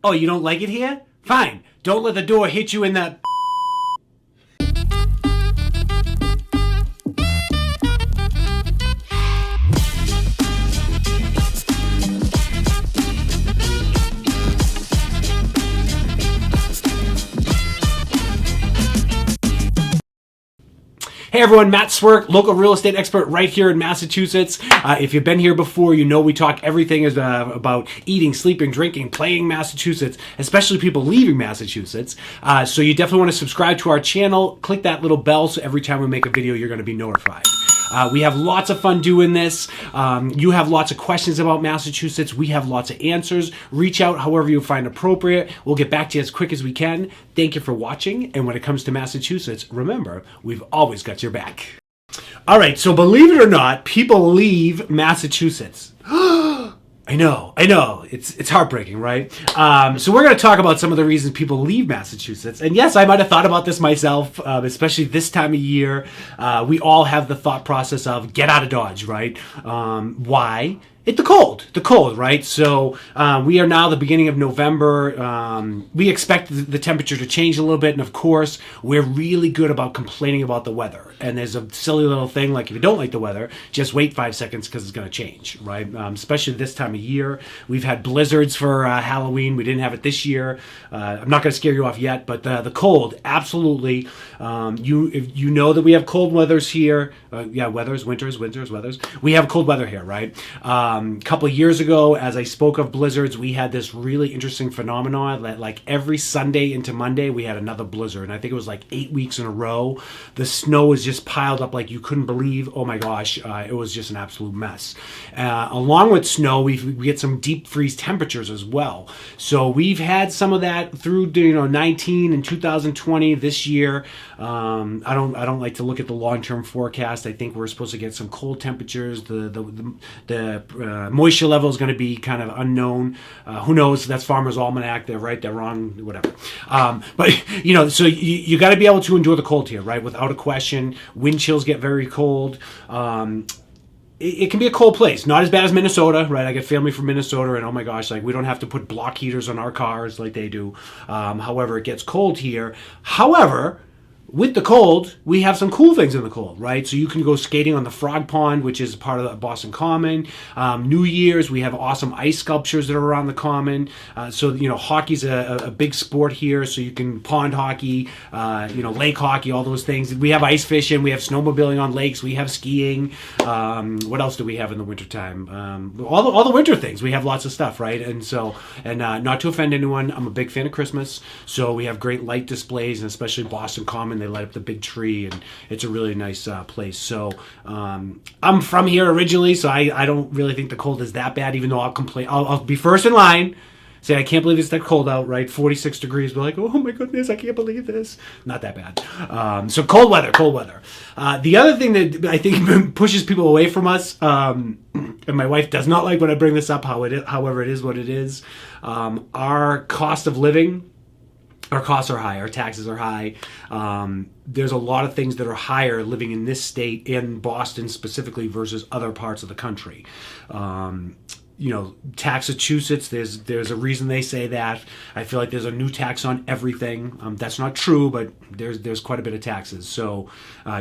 Oh, you don't like it here? Fine. Don't let the door hit you in the... Hey everyone, Matt Swerk, local real estate expert right here in Massachusetts. If you've been here before, you know we talk everything about eating, sleeping, drinking, playing Massachusetts, especially people leaving Massachusetts. So you definitely want to subscribe to our channel. Click that little bell so every time we make a video, you're going to be notified. We have lots of fun doing this. You have lots of questions about Massachusetts. We have lots of answers. Reach out however you find appropriate. We'll get back to you as quick as we can. Thank you for watching. And when it comes to Massachusetts, remember, we've always got your back. All right, so believe it or not, people leave Massachusetts. I know. It's heartbreaking, right? So we're going to talk about some of the reasons people leave Massachusetts. And yes, I might have thought about this myself, especially this time of year. We all have the thought process of get out of Dodge, right? Why? The cold, right? So we are now the beginning of November. We expect the temperature to change a little bit. And of course, we're really good about complaining about the weather. And there's a silly little thing like if you don't like the weather, just wait 5 seconds because it's going to change, right? Especially this time of year. We've had blizzards for Halloween. We didn't have it this year. I'm not going to scare you off yet, but the cold, absolutely. You know that we have cold weathers here. Winters. We have cold weather here, right? A couple of years ago, as I spoke of blizzards, we had this really interesting phenomenon that like every Sunday into Monday, we had another blizzard. And I think it was like 8 weeks in a row. The snow was just piled up like you couldn't believe. Oh my gosh, it was just an absolute mess. Along with snow, we get some deep freeze temperatures as well. So we've had some of that through 19 and 2020 this year. I don't like to look at the long-term forecast. I think we're supposed to get some cold temperatures. The moisture level is going to be kind of unknown. Who knows? That's Farmer's Almanac. They're right, they're wrong, whatever. But so you got to be able to endure the cold here, right? Without a question. Wind chills get very cold. It can be a cold place. Not as bad as Minnesota, right? I got family from Minnesota, and oh my gosh, like we don't have to put block heaters on our cars like they do. However, it gets cold here. However, with the cold, we have some cool things in the cold, right? So you can go skating on the Frog Pond, which is part of the Boston Common. New Year's, we have awesome ice sculptures that are around the Common. So hockey's a big sport here, so you can pond hockey, lake hockey, all those things. We have ice fishing, we have snowmobiling on lakes, we have skiing. What else do we have in the wintertime? All the winter things. We have lots of stuff, right? And not to offend anyone, I'm a big fan of Christmas, so we have great light displays, and especially Boston Common. They light up the big tree, and it's a really nice place. So I'm from here originally, so I don't really think the cold is that bad, even though I'll complain. I'll be first in line, say I can't believe it's that cold out, right? 46 degrees. We're like, oh my goodness, I can't believe this. Not that bad. So cold weather. The other thing that I think pushes people away from us, and my wife does not like when I bring this up, however it is what it is, our cost of living. Our costs are high. Our taxes are high. There's a lot of things that are higher living in this state, in Boston specifically, versus other parts of the country. Massachusetts, there's a reason they say that. I feel like there's a new tax on everything. That's not true, but there's quite a bit of taxes. So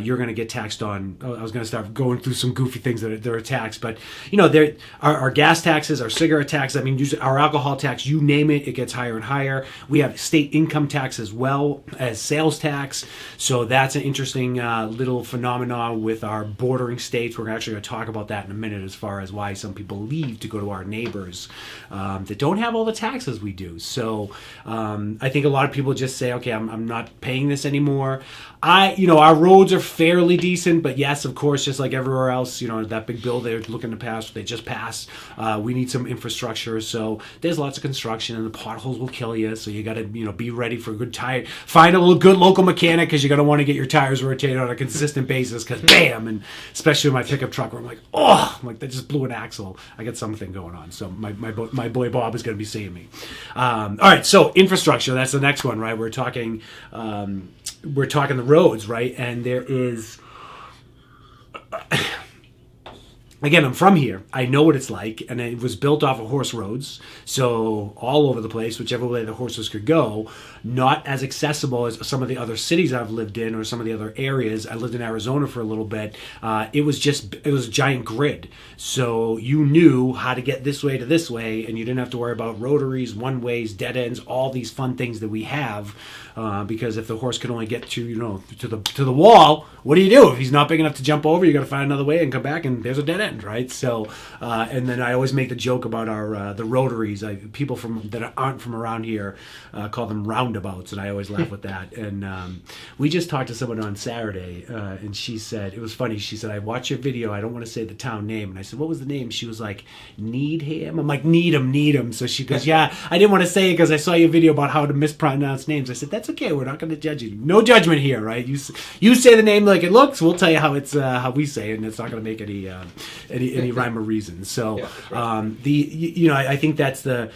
you're going to get taxed on. I was going to start going through some goofy things that are taxed, but our gas taxes, our cigarette tax. I mean, our alcohol tax. You name it, it gets higher and higher. We have state income tax as well as sales tax. So that's an interesting little phenomenon with our bordering states. We're actually going to talk about that in a minute, as far as why some people leave to go to our neighbors that don't have all the taxes we do. So I think a lot of people just say, okay, I'm not paying this anymore. Our roads are fairly decent, but yes, of course, just like everywhere else, that big bill they're looking to pass, they just passed. We need some infrastructure. So there's lots of construction, and the potholes will kill you. So you got to, be ready for a good tire. Find a good local mechanic, because you're going to want to get your tires rotated on a consistent basis, because bam, and especially with my pickup truck, where I'm like, that just blew an axle. I got something going on. So my boy Bob is going to be seeing me. All right, so infrastructure, that's the next one, right? We're talking the roads, right? And there is again, I'm from here. I know what it's like, and it was built off of horse roads, so all over the place, whichever way the horses could go. Not as accessible as some of the other cities I've lived in, or some of the other areas. I lived in Arizona for a little bit. It was a giant grid, so you knew how to get this way to this way, and you didn't have to worry about rotaries, one ways, dead ends, all these fun things that we have. Because if the horse can only get to the wall, what do you do? If he's not big enough to jump over, you got to find another way and come back, and there's a dead end, right? So, and then I always make the joke about our the rotaries. People that aren't from around here call them roundabouts, and I always laugh with that. And we just talked to someone on Saturday, and she said, it was funny. She said, "I watched your video. I don't want to say the town name." And I said, "What was the name?" She was like, "Needham." I'm like, Needham. So she goes, "Yeah, I didn't want to say it because I saw your video about how to mispronounce names." I said, "That's okay. We're not going to judge you. No judgment here, right? You say the name like it looks. We'll tell you how it's how we say it, and it's not going to make any rhyme or reason." So, I think that's the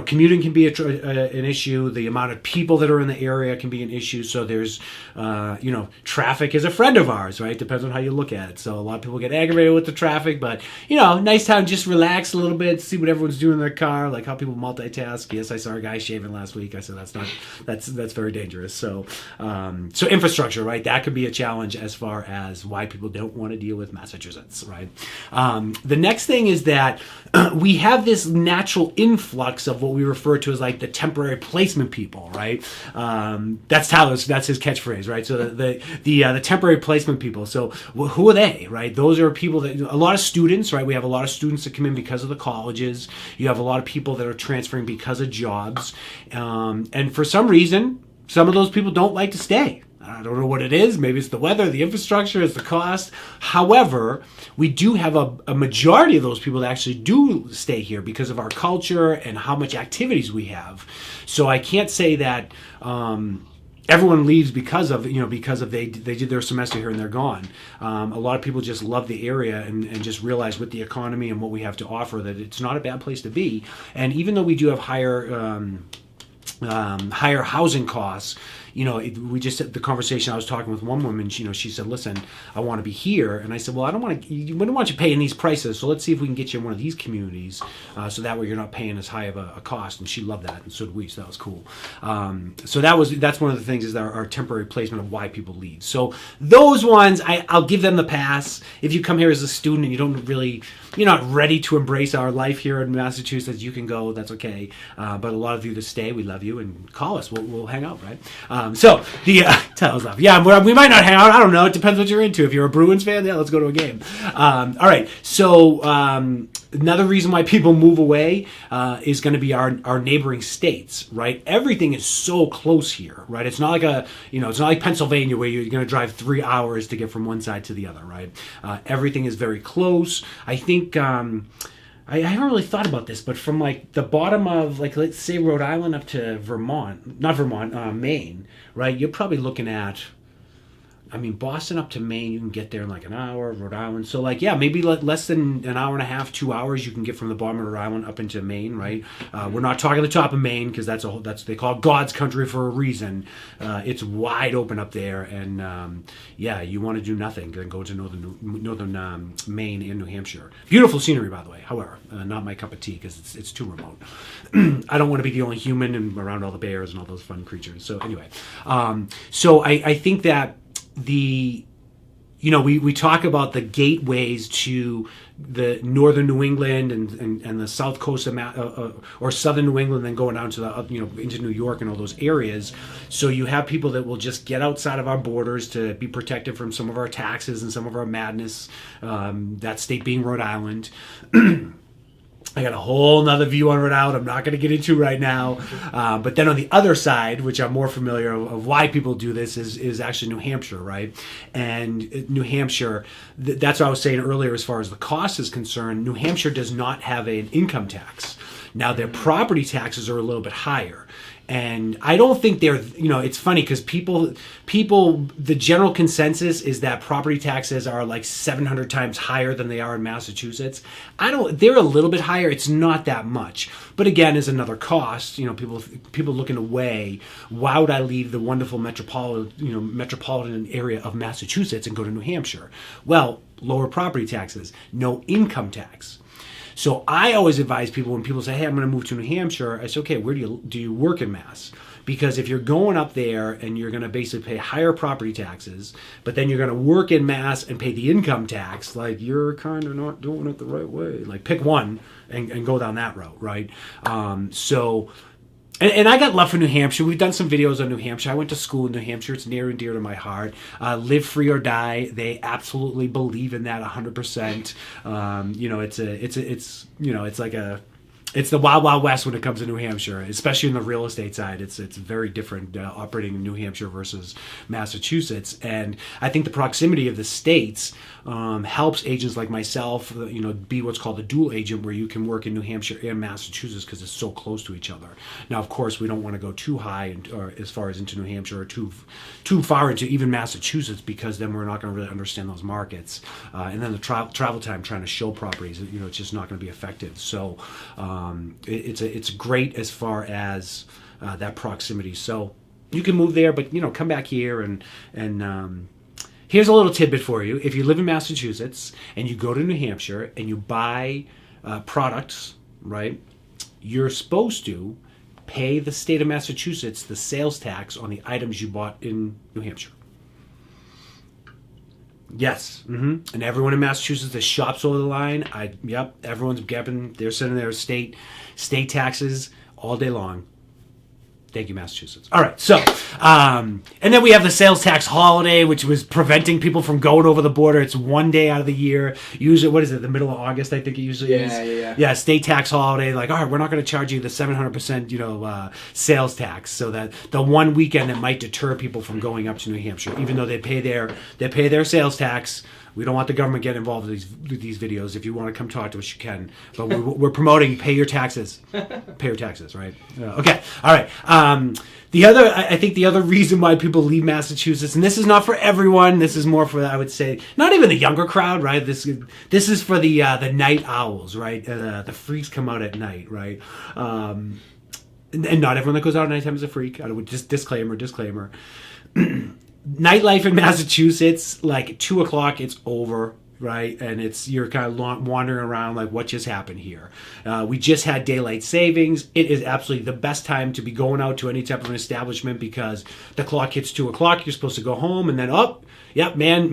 commuting can be an issue. The amount of people that are in the area can be an issue. So there's traffic is a friend of ours, right? Depends on how you look at it. So a lot of people get aggravated with the traffic, but nice time, just relax a little bit, see what everyone's doing in their car, like how people multitask. Yes, I saw a guy shaving last week. I said that's very dangerous. So infrastructure, right? That could be a challenge as far as why people don't want to deal with Massachusetts, right? The next thing is that we have this natural influx of what we refer to as like the temporary placement people, right? That's Tyler's. That's his catchphrase, right? So the temporary placement people. So who are they, right? Those are people that a lot of students, right? We have a lot of students that come in because of the colleges. You have a lot of people that are transferring because of jobs, and for some reason, some of those people don't like to stay. I don't know what it is. Maybe it's the weather, the infrastructure, it's the cost. However, we do have a majority of those people that actually do stay here because of our culture and how much activities we have. So I can't say that everyone leaves because of they did their semester here and they're gone. A lot of people just love the area and just realize with the economy and what we have to offer that it's not a bad place to be. And even though we do have higher housing costs, we just had the conversation. I was talking with one woman. She said, "Listen, I want to be here," and I said, "Well, I don't want you paying these prices. So let's see if we can get you in one of these communities, so that way you're not paying as high of a cost." And she loved that, and so did we. So that was cool. So that's one of the things is our temporary placement of why people leave. So those ones, I'll give them the pass. If you come here as a student and you're not ready to embrace our life here in Massachusetts, you can go. That's okay. But a lot of you that stay, we love you, and call us. We'll hang out, right? Tyler's off. Yeah, we might not hang out. I don't know. It depends what you're into. If you're a Bruins fan, yeah, let's go to a game. All right. So another reason why people move away is going to be our neighboring states, right? Everything is so close here, right? It's not like it's not like Pennsylvania where you're going to drive 3 hours to get from one side to the other, right? Everything is very close. I think. I haven't really thought about this, but from like the bottom of let's say Rhode Island up to Maine, right? You're probably looking at, Boston up to Maine, you can get there in like an hour. Rhode Island, so maybe less than an hour and a half, 2 hours, you can get from the bottom of Rhode Island up into Maine, right? We're not talking the top of Maine because they call it God's country for a reason. It's wide open up there, and you want to do nothing, then go to northern Maine and New Hampshire. Beautiful scenery, by the way. However, not my cup of tea because it's too remote. I don't want to be the only human and around all the bears and all those fun creatures. So anyway, I think that we talk about the gateways to the northern New England and the south coast of or southern New England, then going down to the into New York and all those areas. So you have people that will just get outside of our borders to be protected from some of our taxes and some of our madness. That state being Rhode Island. I got a whole nother view on Rhode Island I'm not going to get into right now. But then on the other side, which I'm more familiar of why people do this, is actually New Hampshire, right? And New Hampshire, that's what I was saying earlier as far as the cost is concerned. New Hampshire does not have an income tax. Now their property taxes are a little bit higher. And I don't think they're, it's funny because people, the general consensus is that property taxes are like 700 times higher than they are in Massachusetts. They're a little bit higher. It's not that much. But again, is another cost. People looking to weigh, why would I leave the wonderful metropolitan area of Massachusetts and go to New Hampshire? Well, lower property taxes, no income tax. So I always advise people when people say, hey, I'm going to move to New Hampshire, I say, okay, where do you work in Mass? Because if you're going up there and you're going to basically pay higher property taxes, but then you're going to work in Mass and pay the income tax, like you're kind of not doing it the right way. Like pick one and go down that route, right? And I got love for New Hampshire. We've done some videos on New Hampshire. I went to school in New Hampshire. It's near and dear to my heart. Live free or die. They absolutely believe in that 100%. It's the wild, wild west when it comes to New Hampshire, especially in the real estate side. It's very different operating in New Hampshire versus Massachusetts. And I think the proximity of the states helps agents like myself, be what's called a dual agent, where you can work in New Hampshire and Massachusetts because it's so close to each other. Now, of course, we don't want to go too high or as far as into New Hampshire or too far into even Massachusetts, because then we're not going to really understand those markets. And then the travel time trying to show properties, it's just not going to be effective. So it's great as far as that proximity. So you can move there, but come back here and here's a little tidbit for you. If you live in Massachusetts and you go to New Hampshire and you buy products, right, you're supposed to pay the state of Massachusetts the sales tax on the items you bought in New Hampshire. Yes, and everyone in Massachusetts that shops over the line, everyone's they're sending their state taxes all day long. Thank you, Massachusetts. All right, so, and then we have the sales tax holiday, which was preventing people from going over the border. It's one day out of the year. Usually, what is it, the middle of August, I think it usually is? Yeah, state tax holiday. Like, all right, we're not going to charge you the 700%, sales tax. So that the one weekend that might deter people from going up to New Hampshire, even though they pay their sales tax. We don't want the government getting involved with these videos. If you want to come talk to us, you can. But we're promoting pay your taxes. Pay your taxes, right? Okay. All right. I think the other reason why people leave Massachusetts, and this is not for everyone. This is more for, I would say, not even the younger crowd, right? This is for the night owls, right? The freaks come out at night, right? And not everyone that goes out at nighttime is a freak. I would just disclaimer. Nightlife in Massachusetts, like 2:00, it's over, right? And you're kind of wandering around like, what just happened here? We just had daylight savings. It is absolutely the best time to be going out to any type of an establishment, because the clock hits 2:00. You're supposed to go home, and then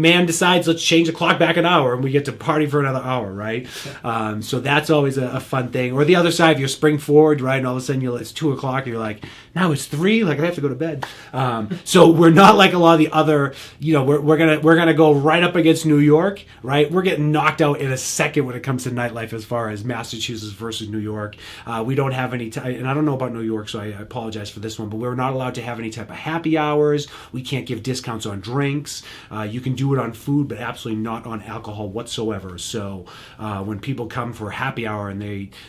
man decides, let's change the clock back an hour, and we get to party for another hour, right? So that's always a fun thing. Or the other side, if you're spring forward, right, and all of a sudden it's 2:00, and you're like, now it's 3, like I have to go to bed. So we're not like a lot of the other, we're gonna go right up against New York, right? We're getting knocked out in a second when it comes to nightlife as far as Massachusetts versus New York. We don't have any, and I don't know about New York, so I apologize for this one, but we're not allowed to have any type of happy hours. We can't give discounts on drinks. You can do it on food, but absolutely not on alcohol whatsoever. So when people come for a happy hour and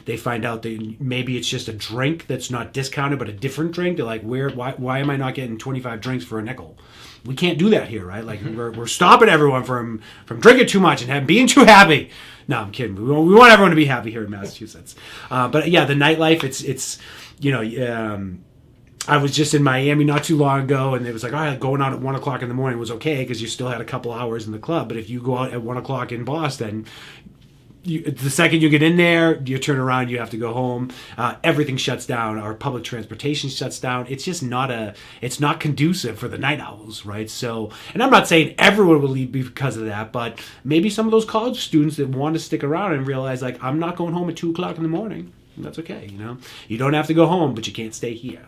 they find out that maybe it's just a drink that's not discounted, but a different drink, they're like, why am I not getting 25 drinks for a nickel? We can't do that here, right? Like we're stopping everyone from drinking too much and being too happy. No, I'm kidding. We want everyone to be happy here in Massachusetts. But yeah, the nightlife, it's I was just in Miami not too long ago, and it was like, all right, going out at 1:00 in the morning was okay because you still had a couple hours in the club. But if you go out at 1:00 in Boston, the second you get in there, you turn around, you have to go home. Everything shuts down. Our public transportation shuts down. It's just it's not conducive for the night owls, right? So, and I'm not saying everyone will leave because of that, but maybe some of those college students that want to stick around and realize, like, I'm not going home at 2:00 in the morning. That's okay, You don't have to go home, but you can't stay here.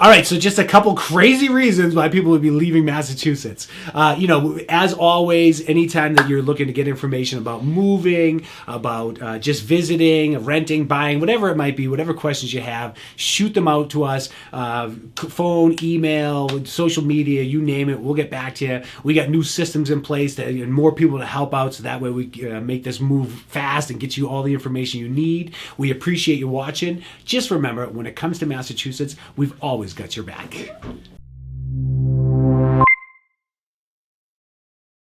All right, so just a couple crazy reasons why people would be leaving Massachusetts. As always, anytime that you're looking to get information about moving, about just visiting, renting, buying, whatever it might be, whatever questions you have, shoot them out to us. Phone, email, social media, you name it. We'll get back to you. We got new systems in place and more people to help out, so that way we make this move fast and get you all the information you need. We appreciate you watching. Just remember, when it comes to Massachusetts, we've always got your back.